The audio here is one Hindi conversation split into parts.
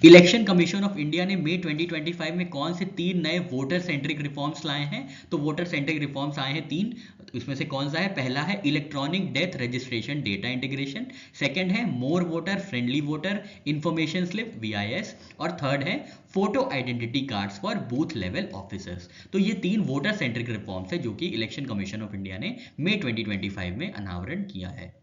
इलेक्शन कमीशन ऑफ इंडिया ने मई 2025 में कौन से 3 नए वोटर सेंट्रिक रिफॉर्म्स लाए हैं? तो वोटर सेंट्रिक रिफॉर्म्स आए हैं 3। इसमें से कौन सा है? पहला है electronic death registration data integration, second है more voter friendly voter information slip VIS, और थर्ड है photo identity cards for booth level officers. तो ये 3 वोटर सेंट्रिक रिफॉर्म्स है जो कि इलेक्शन कमीशन ऑफ इंडिया ने मई 2025 में अनावरण किया है।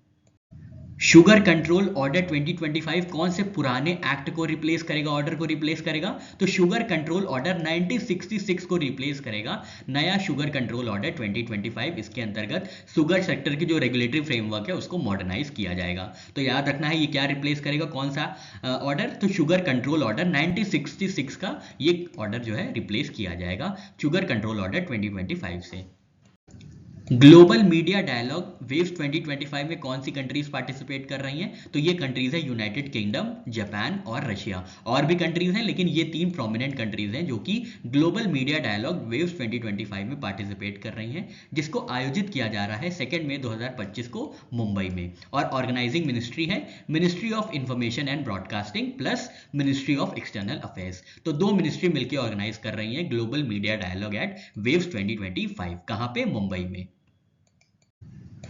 शुगर कंट्रोल ऑर्डर 2025 कौन से पुराने एक्ट को रिप्लेस करेगा, ऑर्डर को रिप्लेस करेगा? तो शुगर कंट्रोल ऑर्डर 1966 को रिप्लेस करेगा नया शुगर कंट्रोल ऑर्डर 2025। इसके अंतर्गत शुगर सेक्टर की जो रेगुलेटरी फ्रेमवर्क है उसको मॉडर्नाइज किया जाएगा। तो याद रखना है ये क्या रिप्लेस करेगा, कौन सा ऑर्डर? तो शुगर कंट्रोल ऑर्डर 1966 का ये ऑर्डर जो है रिप्लेस किया जाएगा शुगर कंट्रोल ऑर्डर 2025 से। ग्लोबल मीडिया डायलॉग वेव्स 2025 में कौन सी कंट्रीज पार्टिसिपेट कर रही हैं? तो ये कंट्रीज है यूनाइटेड किंगडम, जापान और रशिया। और भी कंट्रीज हैं लेकिन ये 3 प्रोमिनेंट कंट्रीज हैं जो कि ग्लोबल मीडिया डायलॉग वेव्स 2025 में पार्टिसिपेट कर रही हैं, जिसको आयोजित किया जा रहा है 2 मई 2025 को मुंबई में। और ऑर्गेनाइजिंग मिनिस्ट्री है ministry of information and broadcasting plus ministry of external affairs. तो 2 मिनिस्ट्री मिलकर ऑर्गेनाइज कर रही हैं global media dialogue at waves 2025। कहां पे? मुंबई में।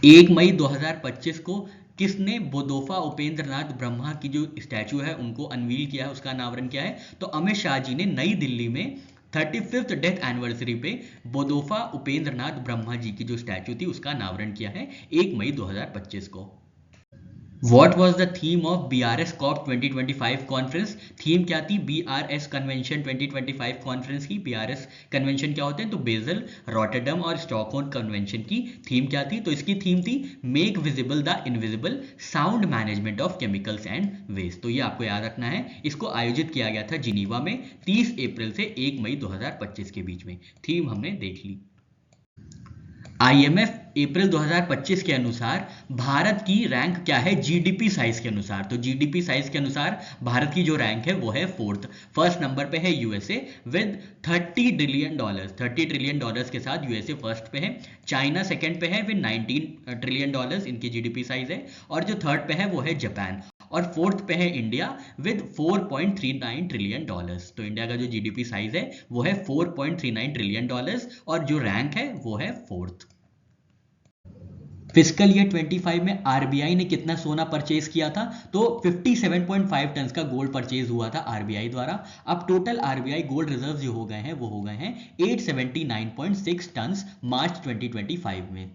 1 मई 2025 को किसने बोदोफा उपेंद्र नाथ ब्रह्मा की जो स्टैचू है उनको अनवील किया है, उसका अनावरण किया है? तो अमित शाह जी ने नई दिल्ली में 35th डेथ एनिवर्सरी पे बोदोफा उपेंद्र नाथ ब्रह्मा जी की जो स्टैचू थी उसका अनावरण किया है 1 मई 2025 को। What was the theme of BRS COP 2025 conference? Theme क्या थी BRS कन्वेंशन 2025 कॉन्फ्रेंस की? BRS कन्वेंशन क्या होते हैं? तो बेजल, रॉटरडम और स्टॉकहोम कन्वेंशन की थीम क्या थी? तो इसकी थीम थी make visible the invisible, sound management of chemicals and waste. तो ये आपको याद रखना है। इसको आयोजित किया गया था जिनीवा में 30 अप्रैल से 1 मई 2025 के बीच में। थीम हमने देख ली। IMF अप्रैल 2025 के अनुसार भारत की रैंक क्या है जीडीपी साइज के अनुसार? तो जीडीपी साइज के अनुसार भारत की जो रैंक है वो है 4th। फर्स्ट नंबर पे है यूएसए विद $30 ट्रिलियन के साथ यूएसए फर्स्ट पे है। चाइना सेकंड पे है विद $19 ट्रिलियन इनकी जीडीपी साइज है। और जो थर्ड पे है वो है जापान। और फोर्थ पे है इंडिया विद $4.39 ट्रिलियन। तो इंडिया का जो जीडीपी साइज है वो है $4.39 ट्रिलियन और जो रैंक है वो है 4th। फिस्कल ईयर 25 में आरबीआई ने कितना सोना परचेज किया था? तो 57.5 टन का गोल्ड परचेज हुआ था आरबीआई द्वारा। अब टोटल आरबीआई गोल्ड रिजर्व जो हो गए हैं वो हो गए हैं 879.6 टन मार्च 2025 में।